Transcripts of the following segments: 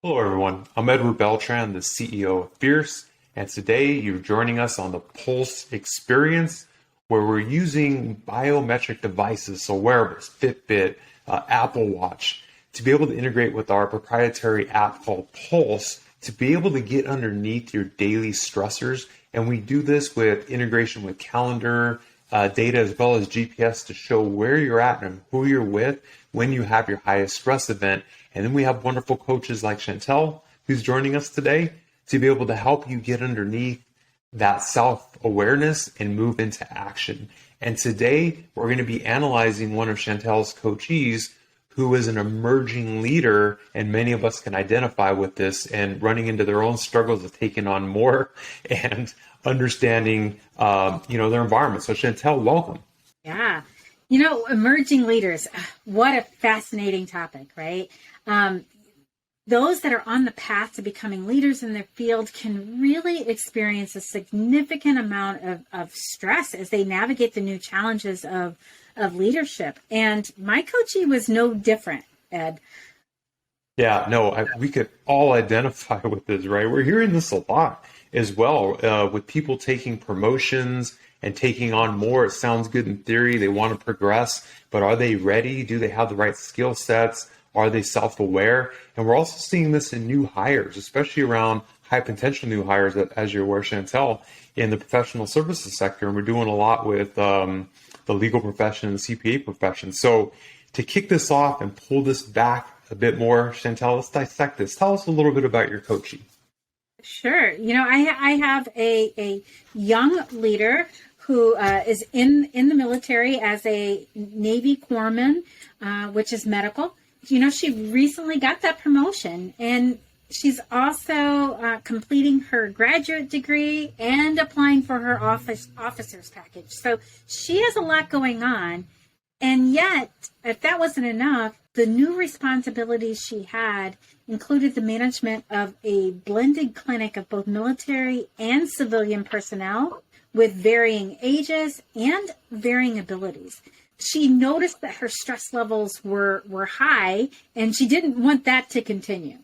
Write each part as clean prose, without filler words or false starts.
Hello, everyone. I'm Edward Beltran, the CEO of Fierce, and today you're joining us on the Pulse Experience, where we're using biometric devices, so wearables, Fitbit, Apple Watch, to be able to integrate with our proprietary app called Pulse to be able to get underneath your daily stressors. And we do this with integration with calendar data as well as GPS to show where you're at and who you're with when you have your highest stress event. And then we have wonderful coaches like Chantell, who's joining us today, to be able to help you get underneath that self-awareness and move into action. And today, we're going to be analyzing one of Chantell's coachees, who is an emerging leader, and many of us can identify with this and running into their own struggles of taking on more and understanding, their environment. So Chantell, welcome. Yeah. Emerging leaders, what a fascinating topic, right? Those that are on the path to becoming leaders in their field can really experience a significant amount of stress as they navigate the new challenges of leadership. And my coachee was no different, Ed. Yeah, no, we could all identify with this, right? We're hearing this a lot as well with people taking promotions and taking on more. It sounds good in theory. They want to progress, but are they ready? Do they have the right skill sets? Are they self-aware? And we're also seeing this in new hires, especially around high potential new hires, as you're aware, Chantell, in the professional services sector. And we're doing a lot with the legal profession and the CPA profession. So to kick this off and pull this back a bit more, Chantell, let's dissect this. Tell us a little bit about your coaching. Sure. I have a young leader who is in the military as a Navy corpsman, which is medical. She recently got that promotion, and she's also completing her graduate degree and applying for her officer's package. So she has a lot going on. And yet, if that wasn't enough, the new responsibilities she had included the management of a blended clinic of both military and civilian personnel with varying ages and varying abilities. She noticed that her stress levels were high, and she didn't want that to continue.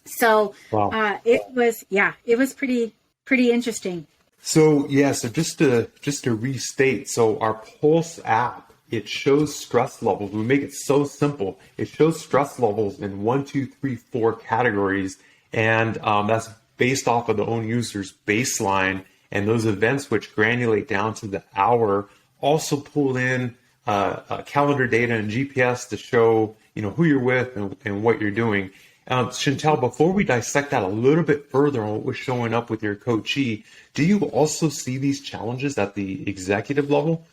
So wow. It was pretty interesting. So just to restate, so our Pulse app, it shows stress levels. We make it so simple. It shows stress levels in 1, 2, 3, 4 categories, and that's based off of the own user's baseline. And those events, which granulate down to the hour, also pull in calendar data and GPS to show who you're with and what you're doing. Chantell, before we dissect that a little bit further on what was showing up with your coachee, do you also see these challenges at the executive level?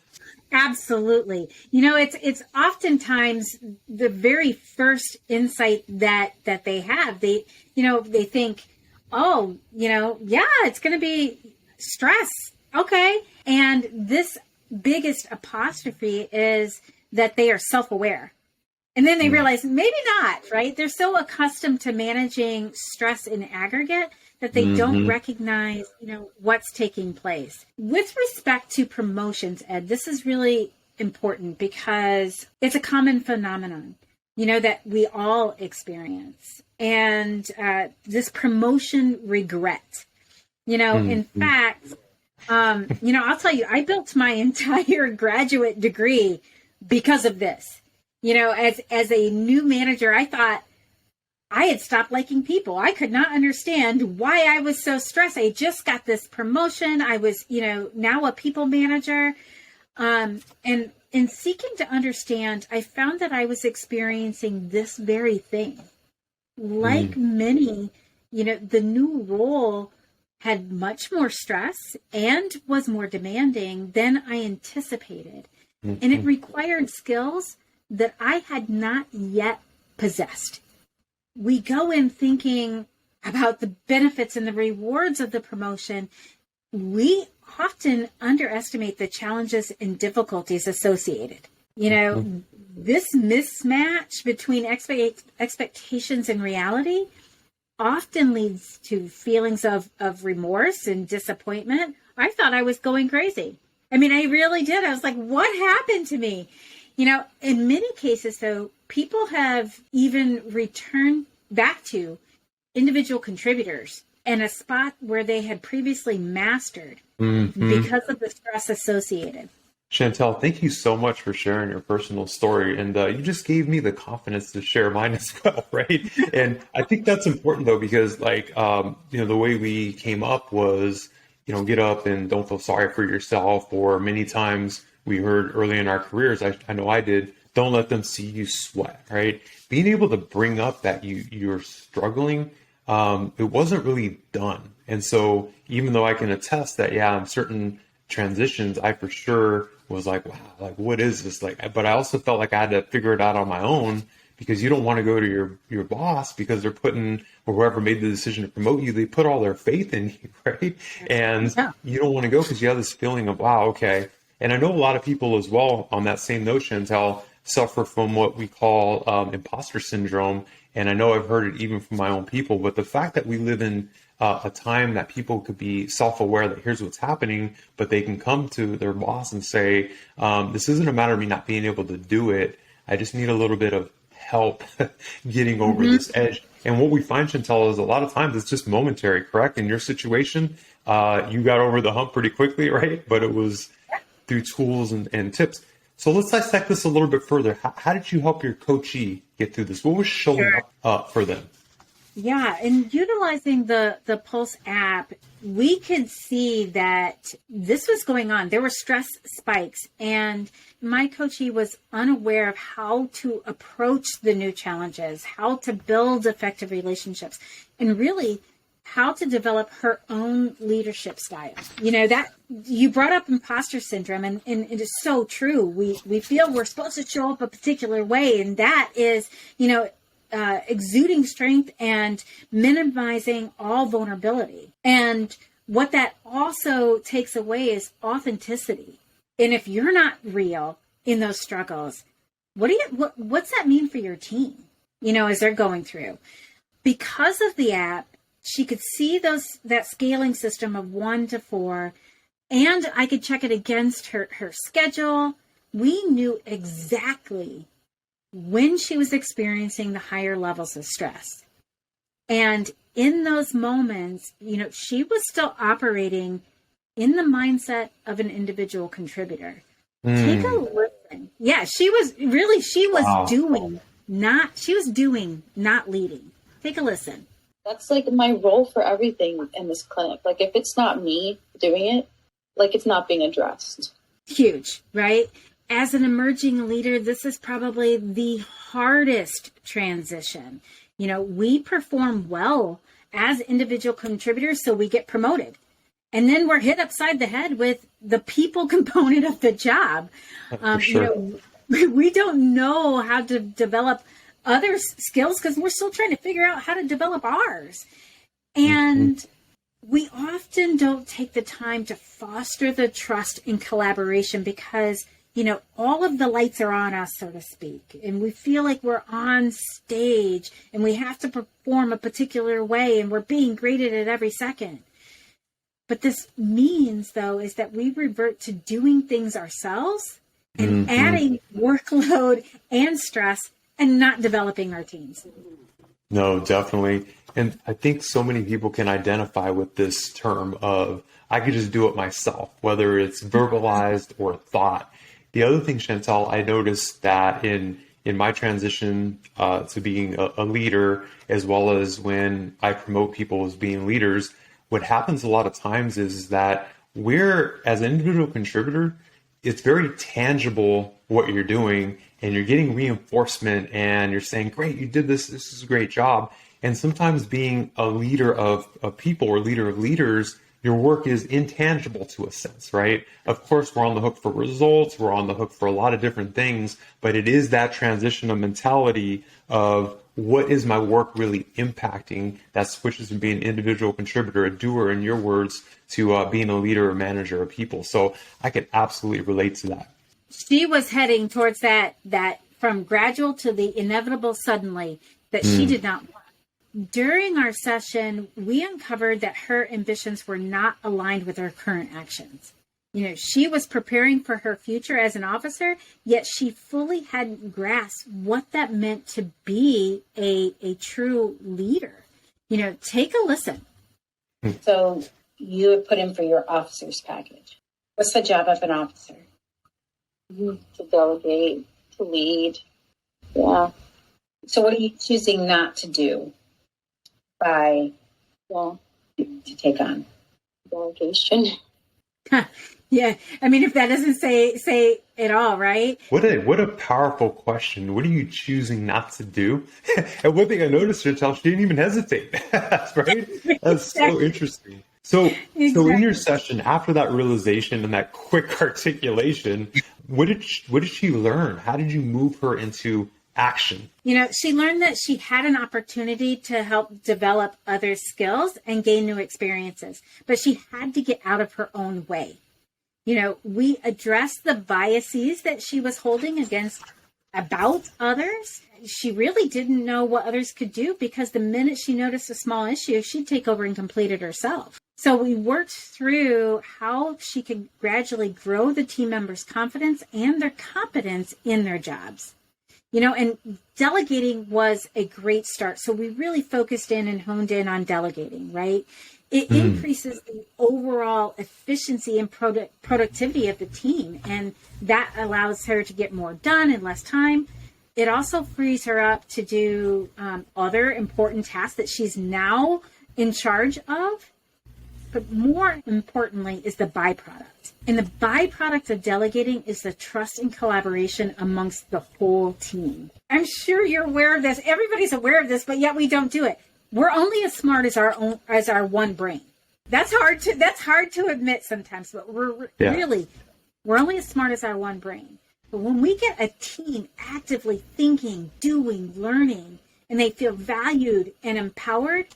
Absolutely. It's oftentimes the very first insight that they have. They think, it's going to be stress. Okay. And this biggest apostrophe is that they are self-aware. And then they realize maybe not, right? They're so accustomed to managing stress in aggregate that they don't recognize, what's taking place. With respect to promotions, Ed, this is really important because it's a common phenomenon, that we all experience. And this promotion regret, in fact, I'll tell you, I built my entire graduate degree because of this. As a new manager, I thought I had stopped liking people. I could not understand why I was so stressed. I just got this promotion. I was, now a people manager. And in seeking to understand, I found that I was experiencing this very thing. Like many, the new role had much more stress and was more demanding than I anticipated. And it required skills that I had not yet possessed. We go in thinking about the benefits and the rewards of the promotion. We often underestimate the challenges and difficulties associated. This mismatch between expectations and reality often leads to feelings of remorse and disappointment. I thought I was going crazy. I really did. I was like, what happened to me? In many cases, though, people have even returned back to individual contributors in a spot where they had previously mastered because of the stress associated. Chantell, thank you so much for sharing your personal story. And you just gave me the confidence to share mine as well, right? And I think that's important though, because like, the way we came up was, get up and don't feel sorry for yourself. Or many times we heard early in our careers, I know I did, don't let them see you sweat, right? Being able to bring up that you're struggling, it wasn't really done. And so even though I can attest that, in certain transitions, I for sure was like, wow, like what is this like? But I also felt like I had to figure it out on my own, because you don't want to go to your boss because they're putting, or whoever made the decision to promote you, they put all their faith in you, right? And you don't want to go because you have this feeling of, wow, okay. And I know a lot of people as well on that same notion, suffer from what we call imposter syndrome. And I know I've heard it even from my own people, but the fact that we live in a time that people could be self-aware that here's what's happening, but they can come to their boss and say, this isn't a matter of me not being able to do it. I just need a little bit of help getting over this edge. And what we find, Chantell, is a lot of times it's just momentary, correct? In your situation, you got over the hump pretty quickly, right? But it was through tools and tips. So let's dissect this a little bit further. How did you help your coachee get through this? What was showing up for them? Yeah, and utilizing the Pulse app, we could see that this was going on. There were stress spikes, and my coachee was unaware of how to approach the new challenges, how to build effective relationships, and really how to develop her own leadership style. That you brought up imposter syndrome, and it is so true. We feel we're supposed to show up a particular way, and that is, exuding strength and minimizing all vulnerability. And what that also takes away is authenticity. And if you're not real in those struggles, what's that mean for your team? As they're going through. Because of the app, she could see that scaling system of 1 to 4, and I could check it against her schedule. We knew exactly when she was experiencing the higher levels of stress. And in those moments, she was still operating in the mindset of an individual contributor. Take a listen. Yeah, she was doing, not leading. Take a listen. That's like my role for everything in this clinic. Like if it's not me doing it, like it's not being addressed. Huge, right? As an emerging leader, this is probably the hardest transition. We perform well as individual contributors, so we get promoted. And then we're hit upside the head with the people component of the job. Sure. We don't know how to develop other skills because we're still trying to figure out how to develop ours. And we often don't take the time to foster the trust and collaboration because all of the lights are on us, so to speak, and we feel like we're on stage and we have to perform a particular way and we're being graded at every second. But this means, though, is that we revert to doing things ourselves and adding workload and stress and not developing our teams. No, definitely. And I think so many people can identify with this term of, I could just do it myself, whether it's verbalized or thought. The other thing, Chantell, I noticed that in my transition to being a leader, as well as when I promote people as being leaders, what happens a lot of times is that we're, as an individual contributor, it's very tangible what you're doing, and you're getting reinforcement, and you're saying, great, you did this is a great job. And sometimes being a leader of people or leader of leaders, your work is intangible to a sense, right? Of course, we're on the hook for results. We're on the hook for a lot of different things, but it is that transition of mentality of what is my work really impacting that switches from being an individual contributor, a doer, in your words, to being a leader or manager of people. So I can absolutely relate to that. She was heading towards that from gradual to the inevitable suddenly that she did not want. During our session, we uncovered that her ambitions were not aligned with her current actions. She was preparing for her future as an officer, yet she fully hadn't grasped what that meant to be a true leader. take a listen. So you would put in for your officer's package. What's the job of an officer? To delegate, to lead. Yeah. So what are you choosing not to do by to take on? Delegation. Yeah. I mean, if that doesn't say it all, right? What a powerful question. What are you choosing not to do? And one thing I noticed, Chantell, she didn't even hesitate. Right? That's so interesting. So in your session, after that realization and that quick articulation, what did she learn? How did you move her into action? She learned that she had an opportunity to help develop other skills and gain new experiences, but she had to get out of her own way. We addressed the biases that she was holding about others. She really didn't know what others could do, because the minute she noticed a small issue, she'd take over and complete it herself. So we worked through how she could gradually grow the team members' confidence and their competence in their jobs. And delegating was a great start. So we really focused in and honed in on delegating, right? It increases the overall efficiency and productivity of the team. And that allows her to get more done in less time. It also frees her up to do other important tasks that she's now in charge of. But more importantly is the byproduct. And the byproduct of delegating is the trust and collaboration amongst the whole team. I'm sure you're aware of this. Everybody's aware of this, but yet we don't do it. We're only as smart as our one brain. That's hard to admit sometimes, but we're only as smart as our one brain. But when we get a team actively thinking, doing, learning, and they feel valued and empowered,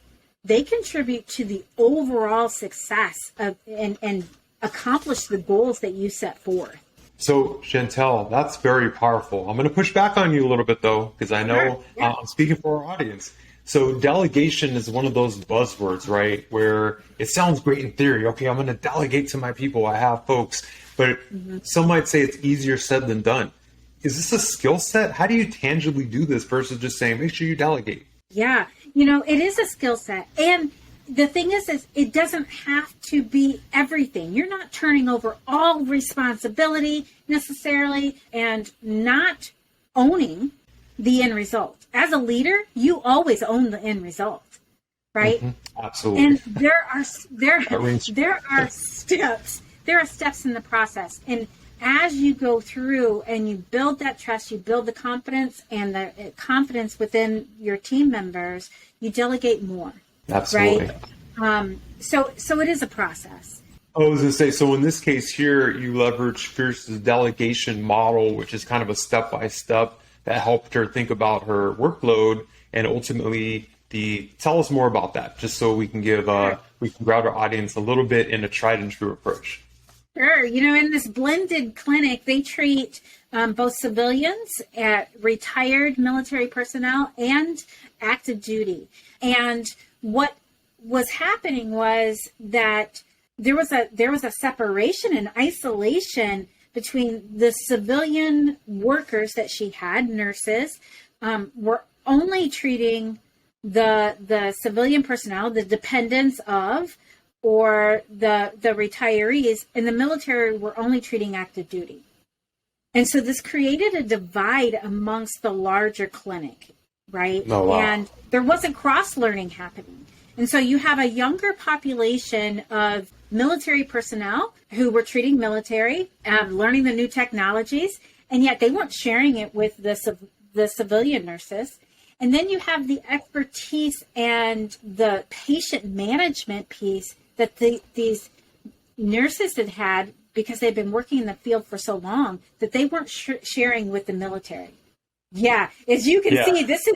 they contribute to the overall success of and accomplish the goals that you set forth. So, Chantell, that's very powerful. I'm going to push back on you a little bit, though, because I know I'm speaking for our audience. So delegation is one of those buzzwords, right, where it sounds great in theory. Okay, I'm going to delegate to my people. I have folks. But some might say it's easier said than done. Is this a skill set? How do you tangibly do this versus just saying, make sure you delegate? Yeah, it is a skill set. And the thing is it doesn't have to be everything. You're not turning over all responsibility necessarily and not owning the end result. As a leader, you always own the end result, right? Absolutely. And there are steps in the process. And as you go through and you build that trust, you build the confidence and the confidence within your team members, you delegate more. Absolutely. Right? So it is a process. I was going to say, so in this case here, you leverage Fierce's delegation model, which is kind of a step-by-step that helped her think about her workload, and ultimately tell us more about that, just so we can we can ground our audience a little bit in a tried and true approach. Sure. In this blended clinic, they treat both civilians, retired military personnel, and active duty. And what was happening was that there was a separation and isolation between the civilian workers that she had, nurses, were only treating the civilian personnel, the dependents of, or the retirees, and the military were only treating active duty. And so this created a divide amongst the larger clinic, right? Oh, wow. And there wasn't cross-learning happening. And so you have a younger population of military personnel who were treating military, learning the new technologies, and yet they weren't sharing it with the civilian nurses. And then you have the expertise and the patient management piece that these nurses had because they've been working in the field for so long that they weren't sharing with the military. Yeah, as you can see, this is,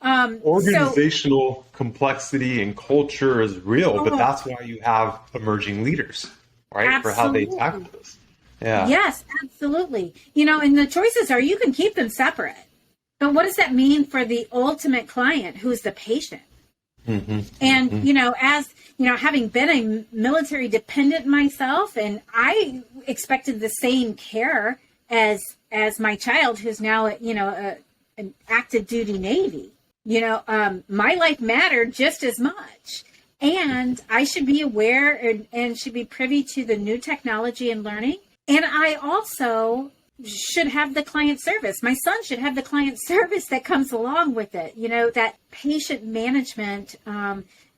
organizational complexity and culture is real, but that's why you have emerging leaders, right? Absolutely. For how they tackle this. Yeah. Yes, absolutely. And the choices are you can keep them separate. But what does that mean for the ultimate client, who's the patient? And, as, having been a military dependent myself, and I expected the same care as my child, who's now, an active duty Navy. my life mattered just as much. And I should be aware and should be privy to the new technology and learning. And I also should have the client service. My son should have the client service that comes along with it. That patient management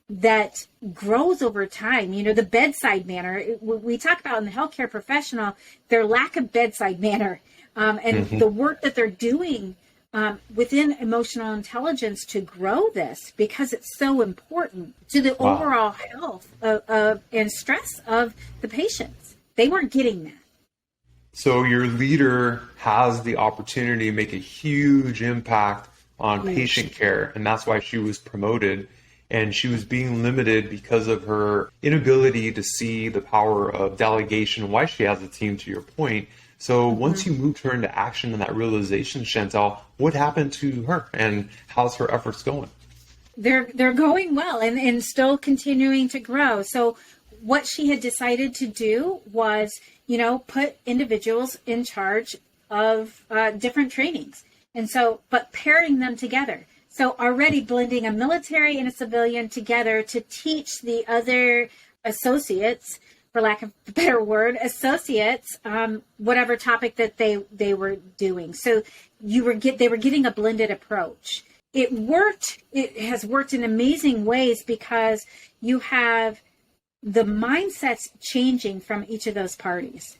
that grows over time. The bedside manner. We talk about in the healthcare professional, their lack of bedside manner and the work that they're doing within emotional intelligence to grow this, because it's so important to the overall health and stress of the patients. They weren't getting that. So your leader has the opportunity to make a huge impact on patient care, and that's why she was promoted. And she was being limited because of her inability to see the power of delegation, why she has a team, to your point. So once you moved her into action and that realization, Chantell, what happened to her and how's her efforts going? They're going well and still continuing to grow. So what she had decided to do was, put individuals in charge of different trainings. And so, but pairing them together. So already blending a military and a civilian together to teach the other associates, for lack of a better word, whatever topic that they were doing. So they were getting a blended approach. It worked. It has worked in amazing ways because you have the mindsets changing from each of those parties.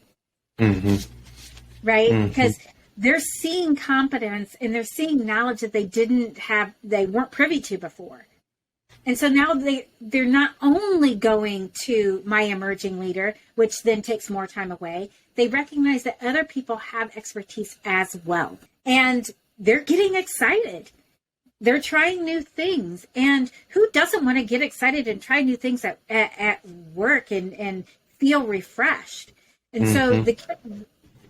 Right? Because they're seeing competence and they're seeing knowledge that they weren't privy to before. And so now they're not only going to my emerging leader, which then takes more time away. They recognize that other people have expertise as well. And they're getting excited. They're trying new things. And who doesn't want to get excited and try new things at work and feel refreshed? And so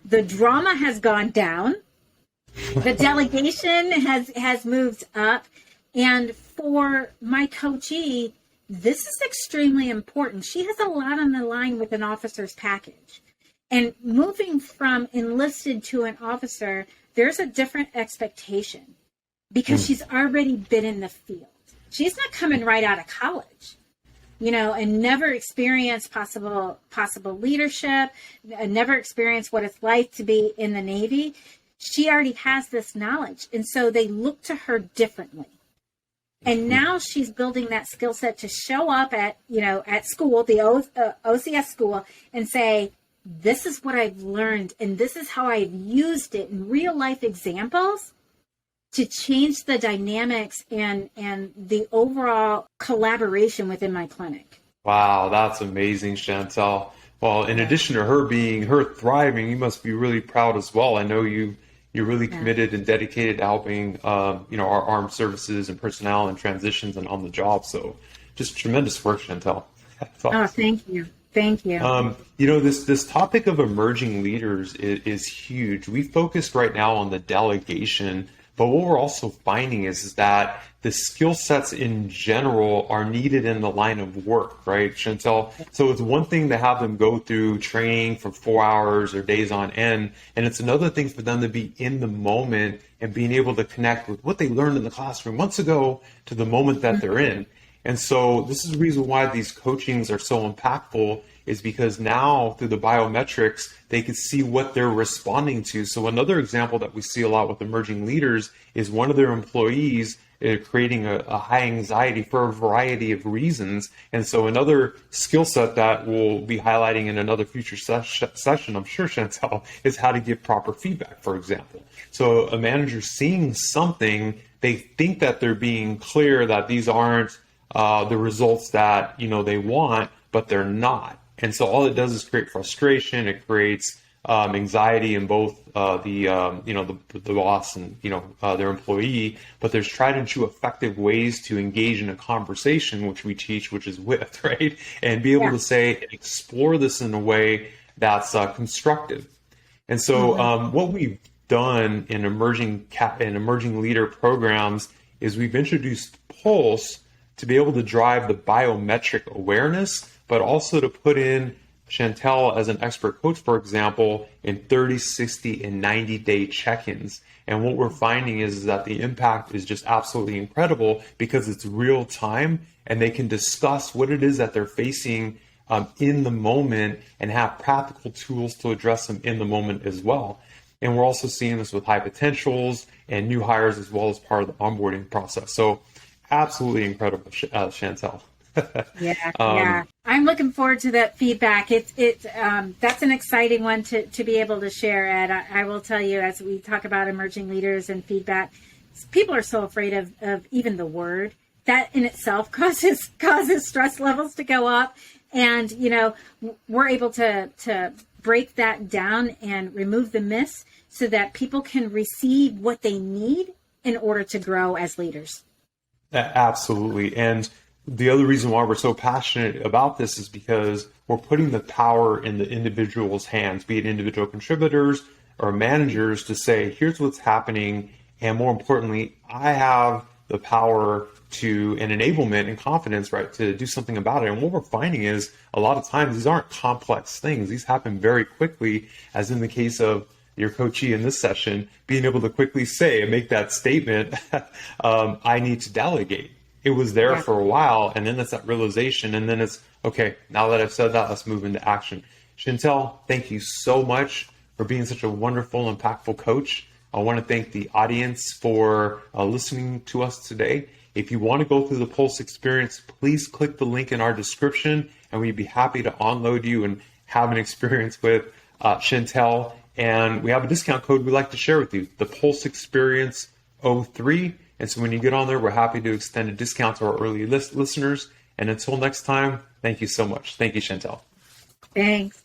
the drama has gone down. The delegation has moved up. And for my coachee, this is extremely important. She has a lot on the line with an officer's package. And moving from enlisted to an officer, there's a different expectation because she's already been in the field. She's not coming right out of college, and never experienced possible leadership, never experienced what it's like to be in the Navy. She already has this knowledge. And so they look to her differently. And now she's building that skill set to show up at school, the OCS school, and say, this is what I've learned, and this is how I've used it in real life examples to change the dynamics and the overall collaboration within my clinic. Wow, that's amazing, Chantell. Well, in addition to her thriving, you must be really proud as well. I know you're really committed and dedicated to helping, our armed services and personnel and transitions and on the job. So just tremendous work, Chantell. Awesome. Oh, thank you. Thank you. This topic of emerging leaders is huge. We focused right now on the delegation, but what we're also finding is that the skill sets in general are needed in the line of work, right, Chantell? So it's one thing to have them go through training for 4 hours or days on end, and it's another thing for them to be in the moment and being able to connect with what they learned in the classroom months ago to the moment that they're in. And so this is the reason why these coachings are so impactful, is because now through the biometrics, they can see what they're responding to. So another example that we see a lot with emerging leaders is one of their employees creating a high anxiety for a variety of reasons. And so another skill set that we'll be highlighting in another future session, I'm sure, Chantell, is how to give proper feedback, for example. So a manager seeing something, they think that they're being clear that these aren't the results that they want, but they're not. And so all it does is create frustration. It creates anxiety in both the boss and their employee. But there's tried and true effective ways to engage in a conversation, which we teach, which is with, right, and be able to say and explore this in a way that's constructive. And so what we've done in emerging leader programs is we've introduced Pulse to be able to drive the biometric awareness, but also to put in Chantell as an expert coach, for example, in 30, 60, and 90-day check-ins. And what we're finding is that the impact is just absolutely incredible because it's real time and they can discuss what it is that they're facing in the moment and have practical tools to address them in the moment as well. And we're also seeing this with high potentials and new hires as well as part of the onboarding process. So absolutely incredible, Chantell. Yeah. I'm looking forward to that feedback. That's an exciting one to be able to share, Ed. I will tell you, as we talk about emerging leaders and feedback, people are so afraid of even the word. That in itself causes stress levels to go up. And, we're able to break that down and remove the myths so that people can receive what they need in order to grow as leaders. Absolutely. And the other reason why we're so passionate about this is because we're putting the power in the individual's hands, be it individual contributors or managers, to say, here's what's happening. And more importantly, I have the power to and enablement and confidence, right, to do something about it. And what we're finding is a lot of times these aren't complex things. These happen very quickly, as in the case of your coachee in this session, being able to quickly say and make that statement, I need to delegate. It was there for a while, and then it's that realization, and then it's, okay, now that I've said that, let's move into action. Chantell, thank you so much for being such a wonderful, impactful coach. I want to thank the audience for listening to us today. If you want to go through the Pulse experience, please click the link in our description, and we'd be happy to onload you and have an experience with Chantell. And we have a discount code we'd like to share with you, the Pulse Experience 03. And so when you get on there, we're happy to extend a discount to our early listeners. And until next time, thank you so much. Thank you, Chantell. Thanks.